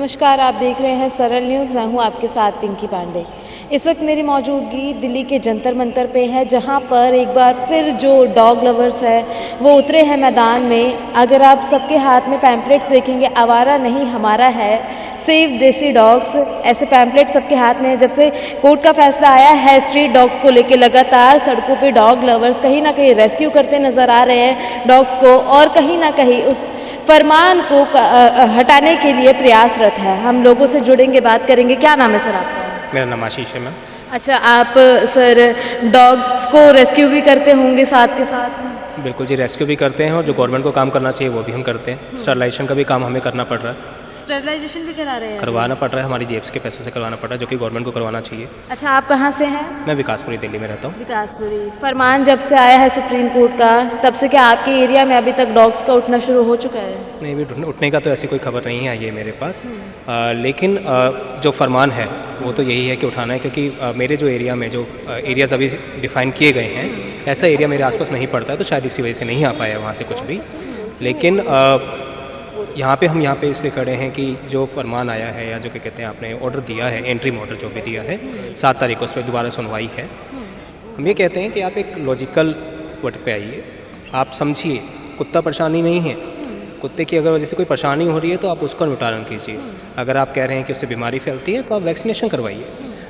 नमस्कार, आप देख रहे हैं सरल न्यूज़। मैं हूं आपके साथ पिंकी पांडे। इस वक्त मेरी मौजूदगी दिल्ली के जंतर मंतर पे है, जहां पर एक बार फिर जो डॉग लवर्स है वो उतरे हैं मैदान में। अगर आप सबके हाथ में पैम्पलेट्स देखेंगे, आवारा नहीं हमारा है, सेव देसी डॉग्स, ऐसे पैम्पलेट सबके हाथ में है। जब से कोर्ट का फैसला आया है स्ट्रीट डॉग्स को लेकर, लगातार सड़कों पे डॉग लवर्स कहीं ना कहीं रेस्क्यू करते नज़र आ रहे हैं डॉग्स को, और कहीं ना कहीं उस फरमान को हटाने के लिए प्रयासरत है। हम लोगों से जुड़ेंगे, बात करेंगे। क्या नाम है सर आपका? मेरा नाम आशीष है मैम। अच्छा, आप सर डॉग्स को रेस्क्यू भी करते होंगे साथ के साथ? बिल्कुल जी, रेस्क्यू भी करते हैं और जो गवर्नमेंट को काम करना चाहिए वो भी हम करते हैं। स्टरलाइजेशन का भी काम हमें करना पड़ रहा है। स्टरलाइजेशन भी करा रहे हैं? करवाना पड़ रहा है, हमारी जेब के पैसों से करवाना पड़ रहा है, जो कि गवर्नमेंट को करवाना चाहिए। अच्छा, आप कहाँ से हैं? मैं विकासपुरी दिल्ली में रहता हूँ। विकासपुरी। फरमान जब से आया है सुप्रीम कोर्ट का, तब से क्या आपके एरिया में अभी तक डॉग्स का उठना शुरू हो चुका है? नहीं, अभी उठने का तो ऐसी कोई खबर नहीं आई है मेरे पास। लेकिन जो फरमान है वो तो यही है कि उठाना है, क्योंकि मेरे जो एरिया में जो एरियाज़ अभी डिफ़ाइन किए गए हैं, ऐसा एरिया मेरे आसपास नहीं पड़ता है, तो शायद इसी वजह से नहीं आ पाया वहाँ से कुछ भी। लेकिन यहाँ पे इसलिए खड़े हैं कि जो फरमान आया है, या जो क्या कहते हैं आपने ऑर्डर दिया है, एंट्री ऑर्डर जो भी दिया है, 7 तारीख को उस पर दोबारा सुनवाई है। हम ये कहते हैं कि आप एक लॉजिकल वर्ड पे आइए, आप समझिए कुत्ता परेशानी नहीं है। कुत्ते की अगर वजह से कोई परेशानी हो रही है तो आप उसका निवारण कीजिए। अगर आप कह रहे हैं कि उससे बीमारी फैलती है तो आप वैक्सीनेशन करवाइए।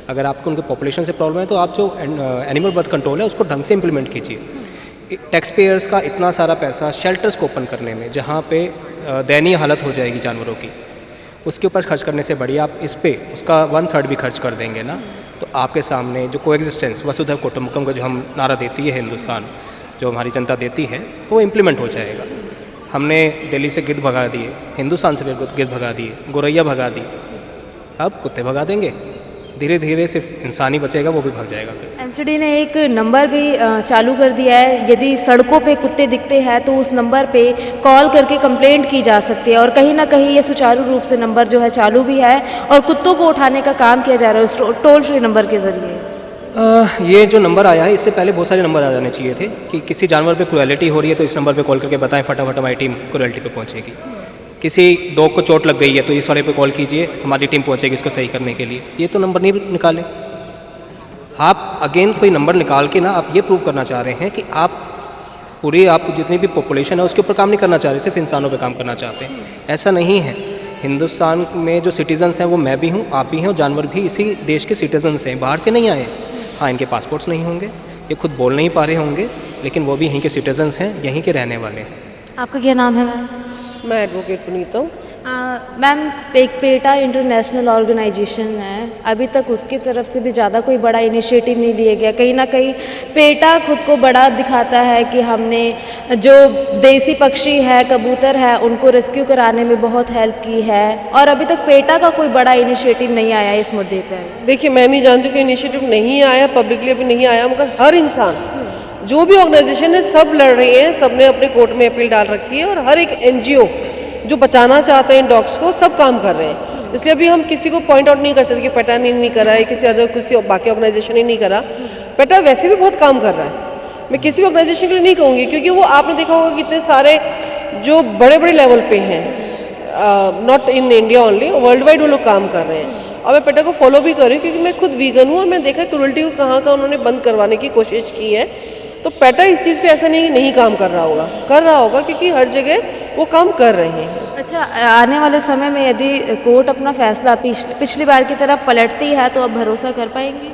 अगर आपको उनके पॉपुलेशन से प्रॉब्लम है तो आप जो एनिमल बर्थ कंट्रोल है उसको ढंग से इम्प्लीमेंट कीजिए। टैक्स पेयर्स का इतना सारा पैसा शेल्टर्स को ओपन करने में, जहाँ पे दयनीय हालत हो जाएगी जानवरों की, उसके ऊपर खर्च करने से बढ़िया आप इस पे उसका 1/3 भी खर्च कर देंगे ना, तो आपके सामने जो कोएग्जिस्टेंस, वसुधैव कुटुंबकम का जो हम नारा देती है हिंदुस्तान, जो हमारी जनता देती है, वो इम्प्लीमेंट हो जाएगा। हमने दिल्ली से गिद्ध भगा दिए, हिंदुस्तान से भी गिद्ध भगा दिए, गोरैया भगा दी, अब कुत्ते भगा देंगे। धीरे धीरे सिर्फ इंसान ही बचेगा, वो भी भाग जाएगा। फिर एमसीडी ने एक नंबर भी चालू कर दिया है, यदि सड़कों पे कुत्ते दिखते हैं तो उस नंबर पे कॉल करके कंप्लेंट की जा सकती है, और कहीं ना कहीं ये सुचारू रूप से नंबर जो है चालू भी है, और कुत्तों को उठाने का काम किया जा रहा है उस टोल फ्री नंबर के ज़रिए। ये जो नंबर आया है, इससे पहले बहुत सारे नंबर आ जाने चाहिए थे कि किसी जानवर पे क्रुएलिटी हो रही है तो इस नंबर पे कॉल करके बताएं, फटाफट हमारी टीम क्रुएलिटी पे पहुंचेगी। किसी डॉग को चोट लग गई है तो इस वाले पे कॉल कीजिए, हमारी टीम पहुंचेगी इसको सही करने के लिए। ये तो नंबर नहीं निकाले आप। अगेन कोई नंबर निकाल के ना आप ये प्रूव करना चाह रहे हैं कि आप जितनी भी पॉपुलेशन है उसके ऊपर काम नहीं करना चाह रहे, सिर्फ इंसानों पे काम करना चाहते हैं। ऐसा नहीं है। हिंदुस्तान में जो सिटीजन्स हैं वो मैं भी हूँ, आप भी हैं, और जानवर भी इसी देश के सिटीजन्स हैं, बाहर से नहीं आए। हाँ, इनके पासपोर्ट्स नहीं होंगे, ये खुद बोल नहीं पा रहे होंगे, लेकिन वो भी यहीं के सिटीजन्स हैं, यहीं के रहने वाले हैं। आपका क्या नाम है मैम? मैं एडवोकेट पुनीता हूँ। मैम, एक पेटा इंटरनेशनल ऑर्गेनाइजेशन है, अभी तक उसकी तरफ से भी ज़्यादा कोई बड़ा इनिशिएटिव नहीं लिया गया। कहीं ना कहीं पेटा खुद को बड़ा दिखाता है कि हमने जो देसी पक्षी है, कबूतर है, उनको रेस्क्यू कराने में बहुत हेल्प की है, और अभी तक पेटा का कोई बड़ा इनिशिएटिव नहीं आया इस मुद्दे पर। देखिए, मैं नहीं जानती कि इनिशिएटिव नहीं आया, पब्लिकली अभी नहीं आया, मगर हर इंसान, जो भी ऑर्गेनाइजेशन है, सब लड़ रही हैं, सब ने अपने कोर्ट में अपील डाल रखी है, और हर एक NGO जो बचाना चाहते हैं डॉग्स को, सब काम कर रहे हैं। इसलिए अभी हम किसी को पॉइंट आउट नहीं कर सकते कि पेटा ने नहीं करा है, किसी बाकी ऑर्गेनाइजेशन ने नहीं करा। पेटा वैसे भी बहुत काम कर रहा है, मैं किसी भी ऑर्गेनाइजेशन के लिए नहीं कहूँगी, क्योंकि वो आपने देखा होगा कितने सारे जो बड़े बड़े लेवल पे हैं, not in India only, world wide वो लोग काम कर रहे हैं। और मैं पेटा को फॉलो भी कर रही हूँ, क्योंकि मैं खुद वीगन हूँ, और मैं देखा क्रूरल्टी को कहाँ उन्होंने बंद करवाने की कोशिश की है। तो पेटा इस चीज़ के ऐसा नहीं काम कर रहा होगा, क्योंकि हर जगह वो काम कर रहे हैं। अच्छा, आने वाले समय में यदि कोर्ट अपना फैसला पिछली बार की तरफ पलटती है तो अब भरोसा कर पाएंगे?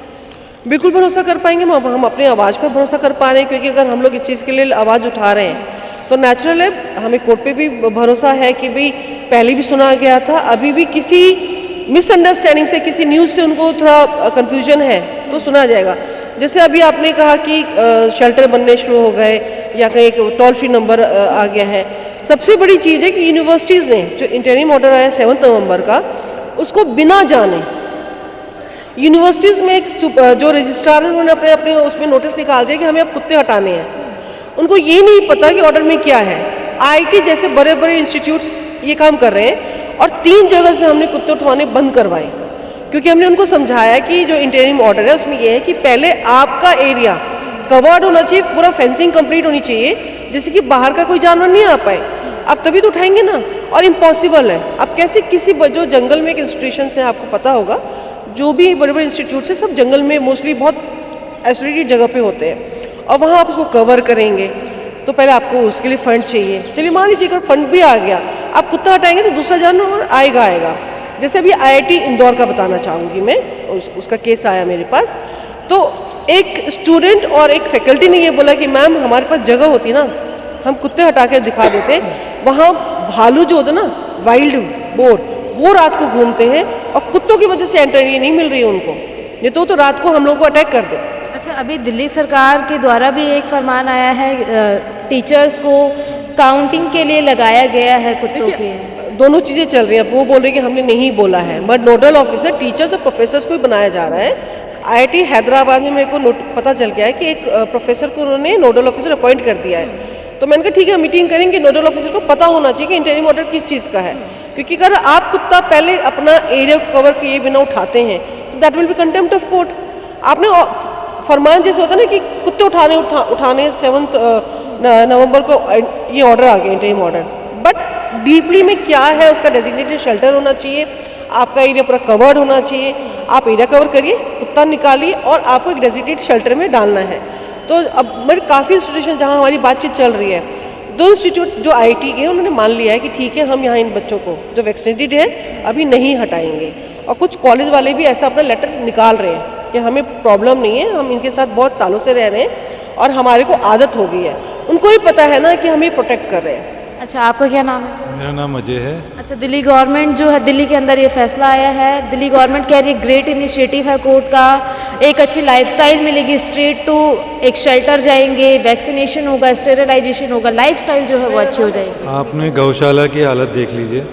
बिल्कुल भरोसा कर पाएंगे। हम अपनी आवाज़ पर भरोसा कर पा रहे हैं, क्योंकि अगर हम लोग इस चीज़ के लिए आवाज़ उठा रहे हैं तो नेचुरल है, हमें कोर्ट पे भी भरोसा है कि भाई पहले भी सुना गया था, अभी भी किसी मिसअंडरस्टैंडिंग से, किसी न्यूज़ से उनको थोड़ा कन्फ्यूजन है तो सुना जाएगा। जैसे अभी आपने कहा कि शेल्टर बनने शुरू हो गए, या कहीं एक टोल फ्री नंबर आ गया है। सबसे बड़ी चीज़ है कि यूनिवर्सिटीज़ ने जो इंटरिम ऑर्डर आया 7 नवंबर का, उसको बिना जाने यूनिवर्सिटीज़ में एक जो रजिस्ट्रार है, उन्होंने अपने उसमें नोटिस निकाल दिया कि हमें अब कुत्ते हटाने हैं। उनको ये नहीं पता कि ऑर्डर में क्या है। IIT जैसे बड़े बड़े इंस्टीट्यूट्स ये काम कर रहे हैं, और 3 जगह से हमने कुत्ते उठवाने बंद करवाए, क्योंकि हमने उनको समझाया कि जो इंटरिम ऑर्डर है उसमें यह है कि पहले आपका एरिया कवर्ड होना चाहिए, पूरा फेंसिंग कंप्लीट होनी चाहिए, जिससे कि बाहर का कोई जानवर नहीं आ पाए। अब तभी तो उठाएंगे ना। और इम्पॉसिबल है। अब कैसे किसी जो जंगल में एक इंस्टीट्यूशन है, आपको पता होगा, जो भी बड़े बड़े इंस्टीट्यूट है सब जंगल में मोस्टली बहुत आइसोलेटेड जगह पे होते हैं, और वहाँ आप उसको कवर करेंगे तो पहले आपको उसके लिए फ़ंड चाहिए। चलिए मान लीजिए अगर फंड भी आ गया, आप कुत्ता हटाएंगे तो दूसरा जानवर आएगा। जैसे अभी IIT इंदौर का बताना चाहूँगी मैं, उसका केस आया मेरे पास। तो एक स्टूडेंट और एक फैकल्टी ने ये बोला कि मैम हमारे पास जगह होती ना, हम कुत्ते हटा के दिखा देते, वहाँ भालू जो होते ना, वाइल्ड बोर, वो रात को घूमते हैं और कुत्तों की वजह से एंट्री नहीं मिल रही है उनको, ये तो रात को हम लोगों को अटैक कर दे। अच्छा, अभी दिल्ली सरकार के द्वारा भी एक फरमान आया है, टीचर्स को काउंटिंग के लिए लगाया गया है कुत्तों के। दोनों चीज़ें चल रही हैं। वो बोल रहे हैं कि हमने नहीं बोला है, बट नोडल ऑफिसर टीचर्स और प्रोफेसर्स को ही बनाया जा रहा है। IIT हैदराबाद में मेरे को पता चल गया है कि एक प्रोफेसर को उन्होंने नोडल ऑफिसर अपॉइंट कर दिया है। तो मैंने कहा ठीक है, मीटिंग करेंगे, नोडल ऑफिसर को पता होना चाहिए कि इंटरिम ऑर्डर किस चीज़ का है, क्योंकि अगर आप कुत्ता पहले अपना एरिया को कवर किए बिना उठाते हैं तो that will be contempt of court. आपने फरमान जैसे होता है ना कि कुत्ते उठाने 7 नवंबर को ये ऑर्डर आ गया, इंटरिम ऑर्डर, बट डीपली में क्या है, उसका डेजिग्नेटेड शेल्टर होना चाहिए, आपका एरिया पूरा कवर्ड होना चाहिए। आप एरिया कवर करिए, कुत्ता निकालिए और आपको एक डेजिग्नेटेड शेल्टर में डालना है। तो अब मेरे काफ़ी इंस्टीट्यूशन जहाँ हमारी बातचीत चल रही है, 2 इंस्टीट्यूट जो IIT के उन्होंने मान लिया है कि ठीक है, हम यहाँ इन बच्चों को जो वैक्सीनेटेड है अभी नहीं हटाएंगे, और कुछ कॉलेज वाले भी ऐसा अपना लेटर निकाल रहे हैं कि हमें प्रॉब्लम नहीं है, हम इनके साथ बहुत सालों से रह रहे हैं और हमारे को आदत हो गई है। उनको ही पता है ना कि हम ये प्रोटेक्ट कर रहे हैं। अच्छा, आपका क्या नाम है सर? मेरा नाम अजय है। अच्छा, दिल्ली गवर्नमेंट जो है, दिल्ली के अंदर ये फैसला आया है, दिल्ली गवर्नमेंट कह रही है ग्रेट इनिशिएटिव है कोर्ट का, एक अच्छी लाइफस्टाइल मिलेगी, स्ट्रेट टू एक शेल्टर जाएंगे, वैक्सीनेशन होगा, स्टेरिलाइजेशन होगा, लाइफस्टाइल जो है वो अच्छी हो जाएगी। आपने गौशाला की हालत देख लीजिए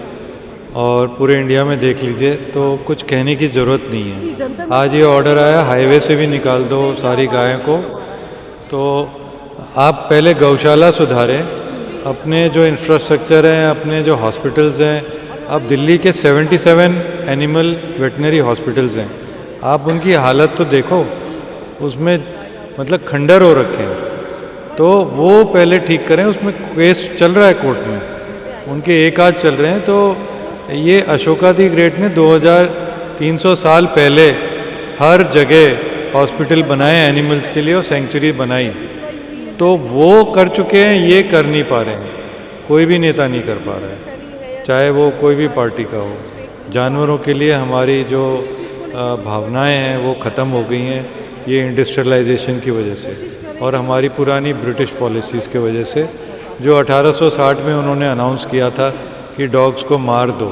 और पूरे इंडिया में देख लीजिए, तो कुछ कहने की ज़रूरत नहीं है। आज ये ऑर्डर आया, हाईवे से भी निकाल दो सारी गायों को, तो आप पहले गौशाला सुधारें, अपने जो इंफ्रास्ट्रक्चर हैं, अपने जो हॉस्पिटल्स हैं। अब दिल्ली के 77 एनिमल वेटनरी हॉस्पिटल्स हैं, आप उनकी हालत तो देखो, उसमें मतलब खंडर हो रखे हैं, तो वो पहले ठीक करें। उसमें केस चल रहा है कोर्ट में, उनके एक आध चल रहे हैं। तो ये अशोका दी ग्रेट ने 2300 साल पहले हर जगह हॉस्पिटल बनाए एनिमल्स के लिए और सेंचुरी बनाई, तो वो कर चुके हैं, ये कर नहीं पा रहे हैं, कोई भी नेता नहीं कर पा रहा है, चाहे वो कोई भी पार्टी का हो। जानवरों के लिए हमारी जो भावनाएं हैं वो ख़त्म हो गई हैं, ये इंडस्ट्रियलाइजेशन की वजह से और हमारी पुरानी ब्रिटिश पॉलिसीज़ की वजह से, जो 1860 में उन्होंने अनाउंस किया था कि डॉग्स को मार दो,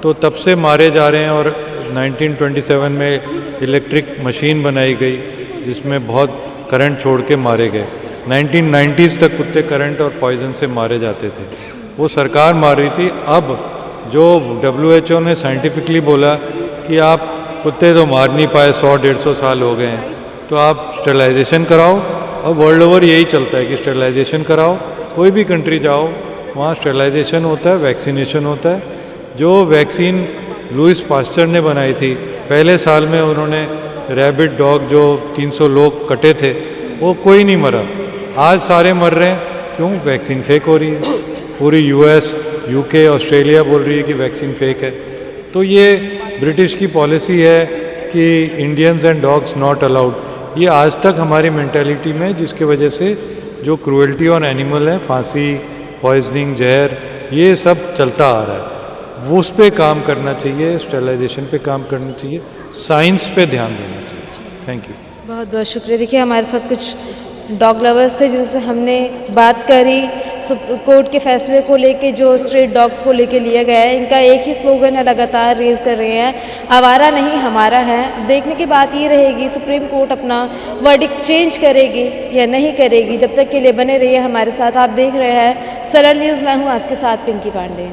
तो तब से मारे जा रहे हैं। और 1927 में इलेक्ट्रिक मशीन बनाई गई जिसमें बहुत करंट छोड़ के मारे गए। 1990s तक कुत्ते करंट और पॉइजन से मारे जाते थे, वो सरकार मार रही थी। अब जो WHO ने साइंटिफिकली बोला कि आप कुत्ते तो मार नहीं पाए, 100-150 साल हो गए हैं, तो आप स्टेरिलाइजेशन कराओ। और वर्ल्ड ओवर यही चलता है कि स्टेरिलाइजेशन कराओ, कोई भी कंट्री जाओ वहाँ स्टेरिलाइजेशन होता है, वैक्सीनेशन होता है। जो वैक्सीन लुइस पास्चर ने बनाई थी, पहले साल में उन्होंने रैबिट डॉग जो 300 लोग कटे थे, वो कोई नहीं मरा। आज सारे मर रहे हैं, क्यों? वैक्सीन फेक हो रही है। पूरी US, UK, ऑस्ट्रेलिया बोल रही है कि वैक्सीन फेक है। तो ये ब्रिटिश की पॉलिसी है कि Indians and dogs not allowed. ये आज तक हमारी मेंटालिटी में, जिसकी वजह से जो क्रूएल्टी ऑन एनिमल है, फांसी, पॉइजनिंग, जहर, ये सब चलता आ रहा है। वो उस पर काम करना चाहिए, स्टेरिलाइजेशन पे काम करना चाहिए, साइंस पे ध्यान देना चाहिए। Thank you. बहुत बहुत शुक्रिया। देखिए, हमारे साथ कुछ डॉग लवर्स थे जिनसे हमने बात करी सुप्रीम कोर्ट के फैसले को लेके, जो स्ट्रीट डॉग्स को लेके लिया गया है। इनका एक ही स्लोगन है, लगातार रेज कर रहे हैं, आवारा नहीं हमारा है। देखने की बात ये रहेगी सुप्रीम कोर्ट अपना वर्डिक्ट चेंज करेगी या नहीं करेगी। जब तक के लिए बने रहिए हमारे साथ। आप देख रहे हैं सरल न्यूज़, मैं हूँ आपके साथ पिंकी पांडे।